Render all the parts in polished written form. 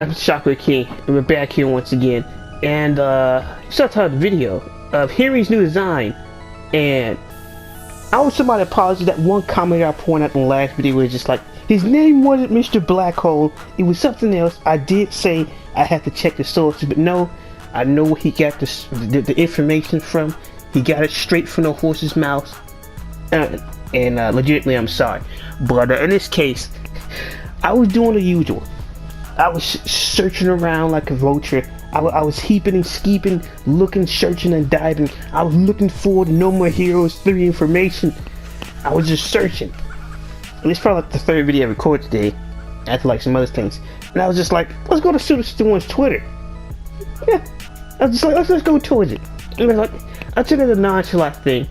I'm Chocolate King, and we're back here once again. And start out the video of Henry's new design. And I was somebody apologize that one comment I pointed out in the last video was just like his name wasn't Mr. Blackhole, it was something else. I did say I had to check the sources, but no, I know where he got the information from. He got it straight from the horse's mouth. And legitimately, I'm sorry, but in this case, I was doing the usual. I was searching around like a vulture. I was heaping and skeeping, looking, searching and diving. I was looking for the No More Heroes 3 information. I was just searching. And it's probably like the third video I recorded today, after like some other things. And I was just like, let's go to Super1's Twitter. Yeah, I was just like, let's go towards it. And I was like, I took it as a nonchalant thing.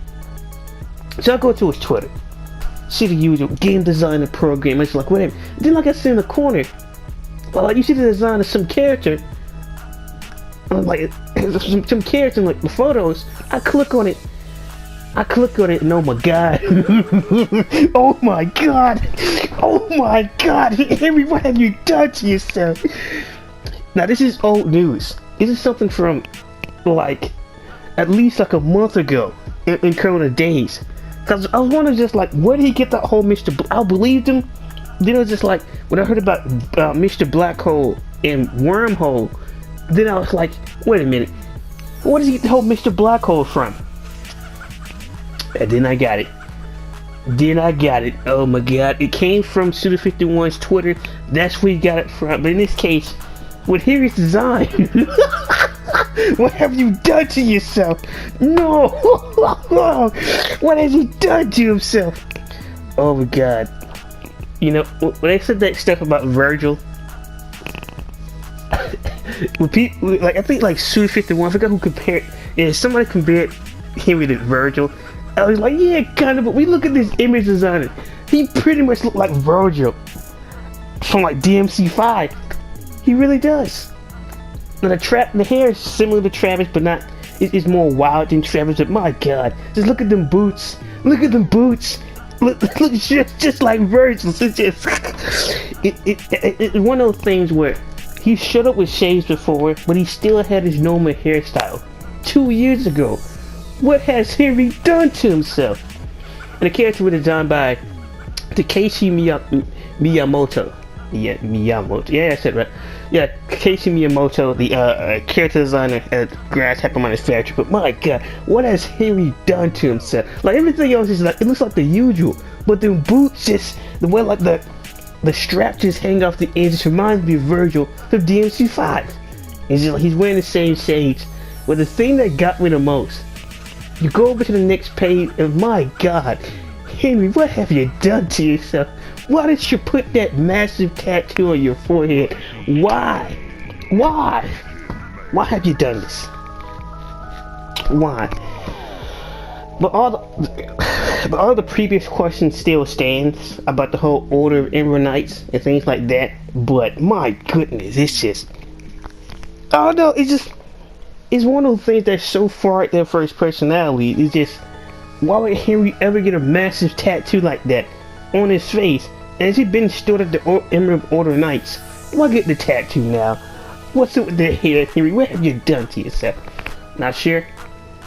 So I go to his Twitter, see the usual game designer program. It's like whatever. Then like I see in the corner, like you see the design of some character, like some character in like the photos. I click on it, and oh my god, oh my god, oh my god, Henry, what have you done to yourself? Now this is old news. This is something from like at least like a month ago in current days. Cause I was wondering just like where did he get that whole I believed him. Then it was just like when I heard about Mr. Blackhole and Wormhole, then I was like, wait a minute, where does he get the whole Mr. Blackhole from? And then I got it. Oh my god, it came from Suda51's Twitter. That's where he got it from. But in this case, with Henry's design, what have you done to yourself? No! What has he done to himself? Oh my god. You know, when they said that stuff about Virgil, when people, like, I think like Suda51, I forgot who compared, yeah, somebody compared Henry to Virgil. I was like, yeah, kind of, but we look at this image designer. He pretty much looked like Virgil from like DMC5. He really does. Now the hair is similar to Travis, but not. It's more wild than Travis. But my God, just look at them boots. Look at them boots. Look just like Virgil. It's just it's one of those things where he showed up with shades before, but he still had his normal hairstyle 2 years ago. What has Henry done to himself? And the character was designed by Takeshi Miyamoto. Yeah, Miyamoto. Yeah, I said right. Yeah, Takeshi Miyamoto, the character designer at Grasshopper Manufacturer. But my God, what has Henry done to himself? Like everything else is like it looks like the usual, but the boots just the way like the strap just hang off the edge. Just reminds me of Virgil from DMC5. It's just like he's wearing the same shades. But the thing that got me the most, you go over to the next page, and my God, Henry, what have you done to yourself? Why did you put that massive tattoo on your forehead? Why? Why? Why have you done this? Why? But all the previous questions still stands about the whole Order of Emerald Knights and things like that. But my goodness, it's just, oh no, it's one of those things that's so far out there for his personality. It's just, why would Henry ever get a massive tattoo like that on his face? And has he been stored at the Emerald Order Knights? Why get the tattoo now? What's up with that hair, Henry? What have you done to yourself? Not sure.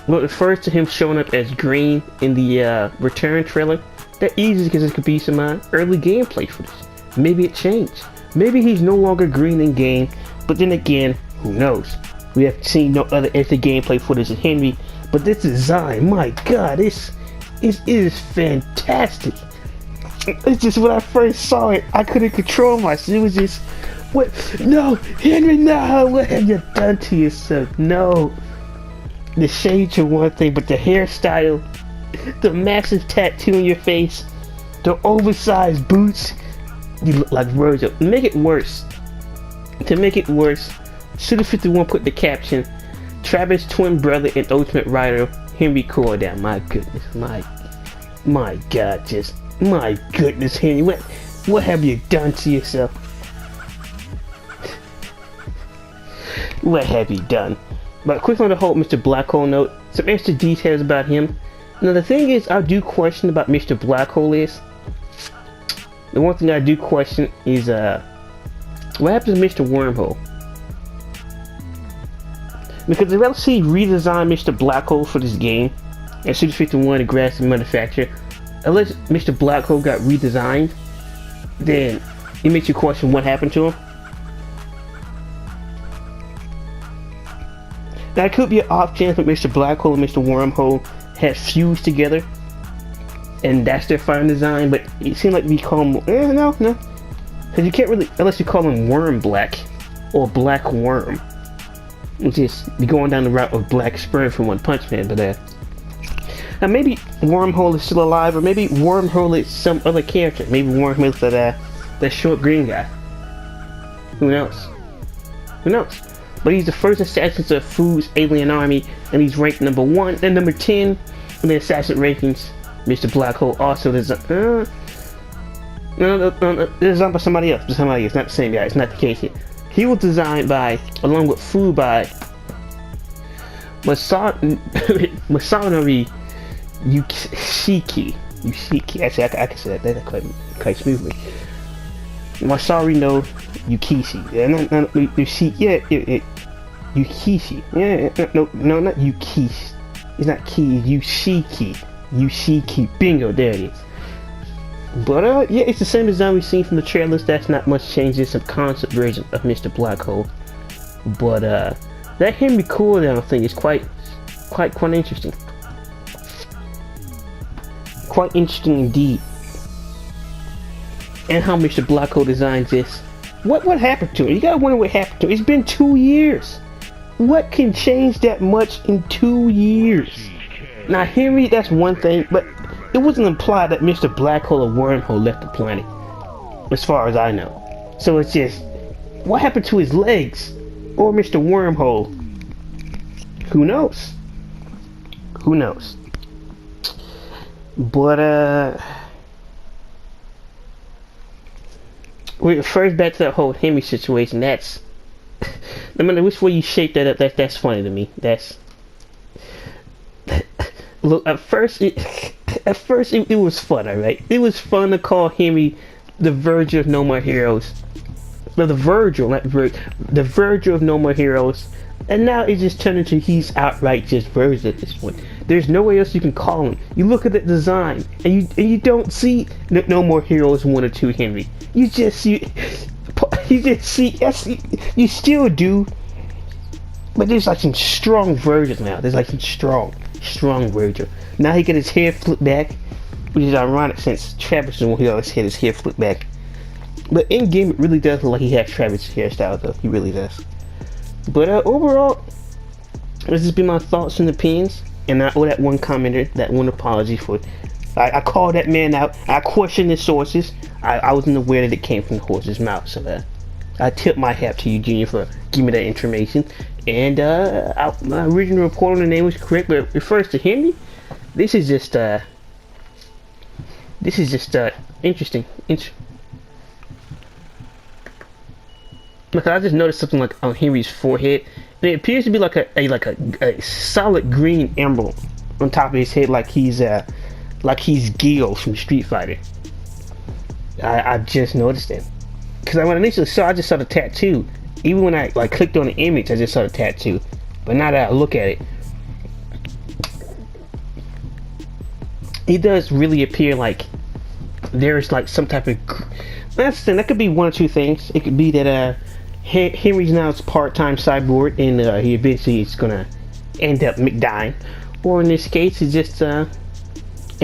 But refers to him showing up as green in the Return trailer. That easy because it could be some early gameplay footage. Maybe it changed. Maybe he's no longer green in game. But then again, who knows? We have seen no other extra gameplay footage of Henry. But this design, my God, it is fantastic. It's just when I first saw it, I couldn't control myself. It was just, what? No, Henry, no! What have you done to yourself? No. The shades are one thing, but the hairstyle, the massive tattoo on your face, the oversized boots, you look like Virgil. To make it worse, Suda51 put the caption, Travis' twin brother and Ultimate Rider, Henry Cordown. My goodness, my God, just. My goodness, Henry, what have you done to yourself? What have you done? But quick on the whole Mr. Blackhole note, some extra details about him. Now the thing is, I do question about Mr. Blackhole is, the one thing I do question is What happens to Mr. Wormhole? Because if LC redesigned Mr. Blackhole for this game, and Studio 51 to grasp the manufacturer, unless Mr. Blackhole got redesigned, then it makes you question what happened to him. Now it could be an off chance that Mr. Blackhole and Mr. Wormhole have fused together, and that's their final design. But it seemed like we call them, no, because you can't really, unless you call him Worm Black or Black Worm, which is be going down the route of Black Sperm from One Punch Man. But now maybe Wormhole is still alive, or maybe Wormhole is some other character. Maybe Wormhole is that short green guy. Who knows? Who knows? But he's the first assassin of Fu's alien army, and he's ranked number 1 and number 10 in the assassin rankings. Mr. Blackhole also designed. No, designed by somebody else. Somebody else, not the same guy. It's not the case here. He was designed by, along with Fu, by Masanori Yushiki. Actually, I can say that quite smoothly. Masari no Yukishi. Yukishi. No, not Yukishi. It's not Ki, Yushiki. Yushiki. Bingo, there it is. But yeah, it's the same design we've seen from the trailers. That's not much change. It's some concept version of Mr. Blackhole. But that Henry cooldown thing is quite interesting. Quite interesting indeed. And how Mr. Blackhole designs this. What happened to it? You gotta wonder what happened to it. It's been 2 years. What can change that much in 2 years? Now Henry, that's one thing, but it wasn't implied that Mr. Blackhole or Wormhole left the planet, as far as I know. So it's just, what happened to his legs? Or Mr. Wormhole? Who knows? Who knows? But first back to that whole Henry situation. That's no matter which way you shape that up, that's funny to me. That's look, at first it was fun, alright? It was fun to call Henry the Virgil of No More Heroes. No, the Virgil of No More Heroes. And now it just turned into he's outright just Virgil at this point. There's nowhere else you can call him. You look at the design, and you don't see No More Heroes 1 or 2 Henry. You just see, yes, you still do. But there's like some strong Virgils now. There's like some strong Virgil. Now he got his hair flipped back, which is ironic since Travis is the one who always had his hair flipped back. But in game, it really does look like he has Travis' hairstyle, though. He really does. But overall, this has been my thoughts and opinions. And I owe that one commenter that one apology for. I called that man out. I questioned his sources. I wasn't aware that it came from the horse's mouth. So I tip my hat to you, Junior, for giving me that information. And my original report on the name was correct, but it refers to Henry. This is just interesting. Because I just noticed something like on Henry's forehead, and it appears to be like a solid green emerald on top of his head, like he's Gil from Street Fighter. I just noticed that because when I initially saw, I just saw the tattoo. Even when I clicked on the image, I just saw the tattoo. But now that I look at it, it does really appear like there's like some type of. That's the thing. That could be one or two things. It could be that Henry's now a part-time cyborg, and he eventually is gonna end up dying, or in this case, it's just and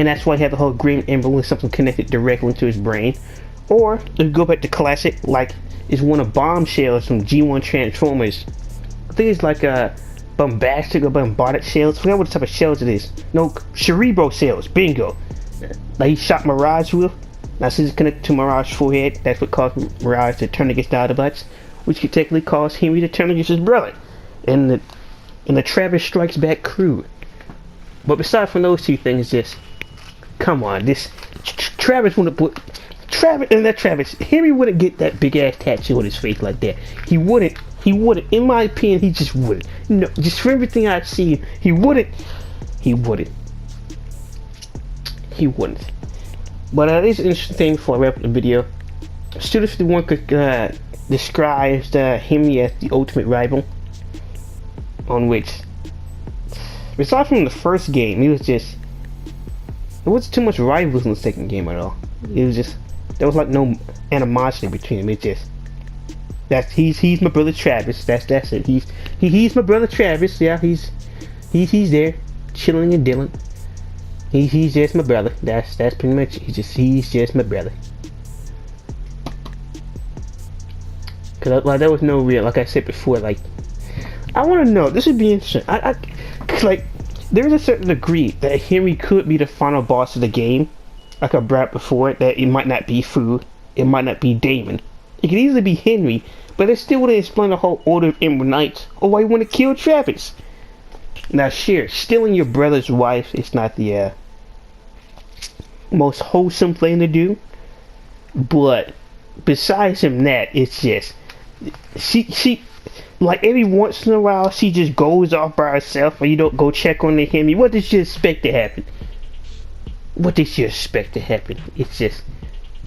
that's why he had the whole green emerald with something connected directly into his brain. Or if you go back to classic, like it's one of bombshells from G1 Transformers. I think it's like a bombastic or bombarded shells. I forgot what type of shells it is. No, cerebro shells. Bingo. Like he shot Mirage with. Now since it's connected to Mirage's forehead, that's what caused Mirage to turn against the Autobots, which could technically cause Henry to turn against his brother and the Travis Strikes Back crew. But besides from those two things, just come on, this Travis wouldn't put Travis Henry wouldn't get that big ass tattoo on his face like that. He wouldn't. In my opinion, he just wouldn't. No, just from everything I've seen, he wouldn't. But it is an interesting thing before I wrap up the video. Studio 51 could describes Henry as the ultimate rival, on which, aside from the first game, it wasn't too much rivals in the second game at all. It was just, there was like no animosity between them. It's just, he's my brother Travis. That's it. He's my brother Travis. Yeah, he's there, chilling and dealing. He's just my brother. That's pretty much it. He's just my brother. Cause like there was no real, like I said before, like I want to know. This would be interesting. Cause like there's a certain degree that Henry could be the final boss of the game. Like I brought before, that it might not be Fu, it might not be Damon. It could easily be Henry, but it still wouldn't explain the whole Order of Emerald Knights or why you want to kill Travis. Now, sure, stealing your brother's wife is not the most wholesome thing to do, but besides from that, it's just she like every once in a while she just goes off by herself, or you don't go check on the Henry. What did you expect to happen? What did you expect to happen? It's just,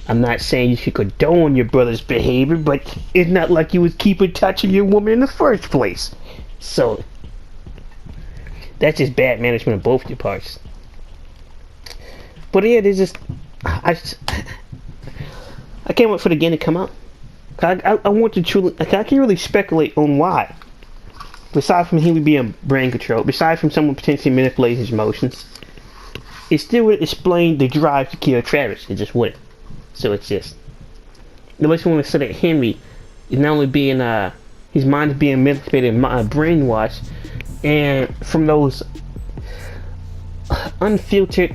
I'm not saying you should condone your brother's behavior, but it's not like you was keeping touch of your woman in the first place. So that's just bad management on both your parts. But yeah, there's just I can't wait for the game to come out. I want to truly, I can't really speculate on why. Besides from him being brain control, besides from someone potentially manipulating his emotions, it still would explain the drive to kill Travis. It just wouldn't. So it's just, the way you want to say that Henry is not only being his mind is being manipulated and brainwashed, and from those unfiltered,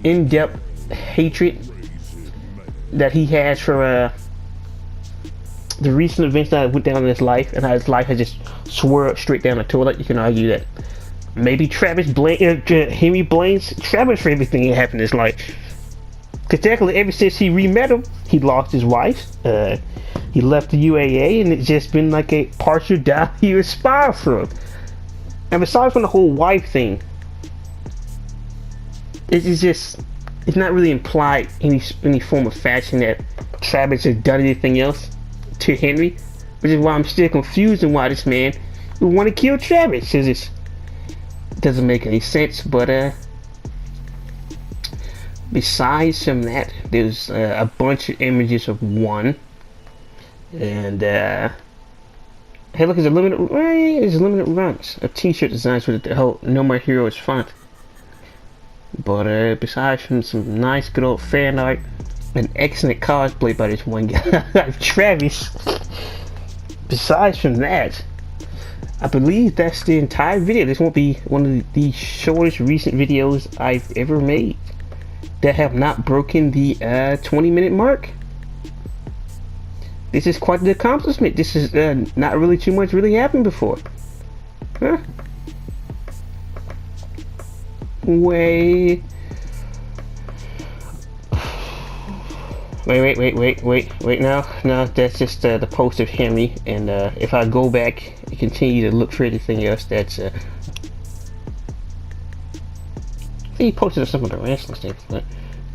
in-depth hatred that he has for the recent events that went down in his life, and how his life has just swirled straight down the toilet. You can argue that maybe Henry blames Travis for everything that happened in his life. Because technically, ever since he re-met him, he lost his wife, he left the UAA, and it's just been like a partial downhill spiral for him. And besides from the whole wife thing, it's not really implied in any form of fashion that Travis has done anything else to Henry, which is why I'm still confused on why this man would want to kill Travis, because it doesn't make any sense. But besides from that, there's a bunch of images of one, and hey, look, there's limited runs of t-shirt designs with the whole "No More Heroes" font. But besides from some nice good old fan art, an excellent cosplay by this one guy, Travis. Besides from that, I believe that's the entire video. This won't be one of the shortest recent videos I've ever made that have not broken the 20-minute mark. This is quite the accomplishment. This is not really too much really happened before. Huh? Wait no, that's just the post of Henry, and if I go back and continue to look for anything else, that's I think he posted some of the wrestling stuff, but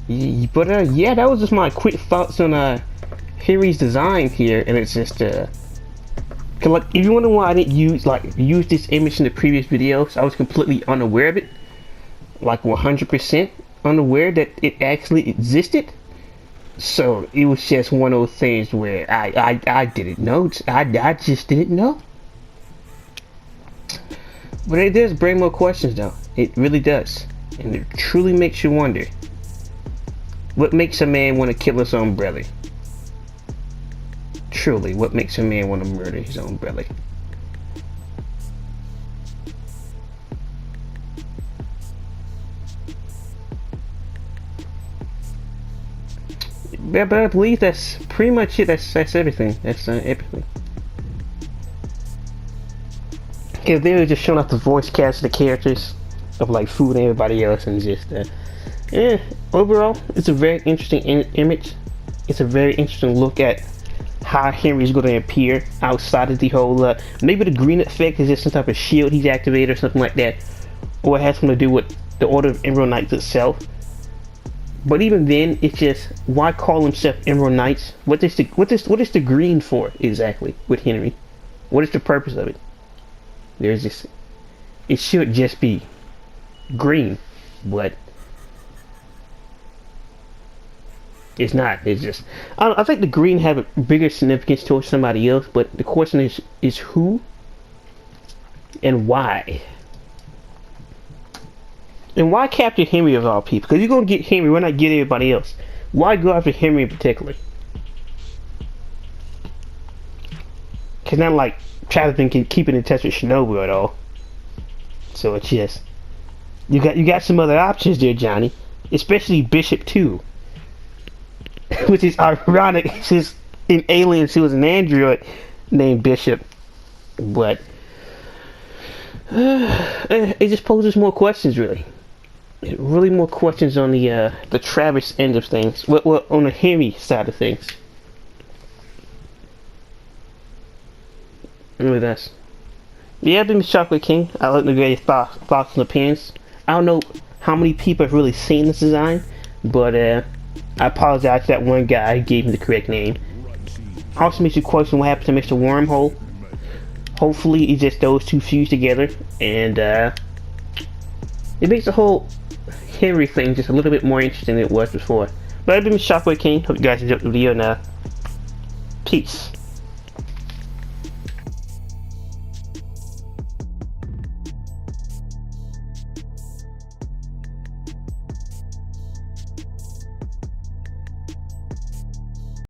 yeah, that was just my quick thoughts on Henry's design here. And it's just like, if you wonder why I didn't use this image in the previous videos, I was completely unaware of it, like 100% unaware that it actually existed. So it was just one of those things where I didn't know. I just didn't know. But it does bring more questions, though. It really does, and it truly makes you wonder: what makes a man want to kill his own brother? Truly, what makes a man want to murder his own brother? Yeah, but I believe that's pretty much it. That's everything. That's everything. Okay, they were just showing off the voice cast of the characters of like Food and everybody else, and just yeah. Overall, it's a very interesting image. It's a very interesting look at how Henry's going to appear outside of the whole. Maybe the green effect is just some type of shield he's activated or something like that, or it has something to do with the Order of Emerald Knights itself. But even then, it's just, why call himself Emerald Knights? What is the green for exactly with Henry? What is the purpose of it? There's this. It should just be green, but it's not. It's just. I think the green have a bigger significance towards somebody else, but the question is who and why. And why capture Henry of all people? Because you're gonna get Henry, we're not getting everybody else. Why go after Henry in particular? Cause not like Travis can keep in touch with Shinobu at all. So it's just you got some other options there, Johnny. Especially Bishop too. Which is ironic, since in Aliens he was an android named Bishop. But it just poses more questions, really. Really more questions on the Travis end of things. Well, on the Henry side of things. With us. Yeah, I've been Chocolate King. I like to get your thoughts and opinions. I don't know how many people have really seen this design, but I apologize to that one guy who gave me the correct name. Also makes you question what happened to Mr. Wormhole. Hopefully it's just those two fused together, and it makes the whole Henry thing just a little bit more interesting than it was before. But I've been Shockwave King. Hope you guys enjoyed the video, and peace.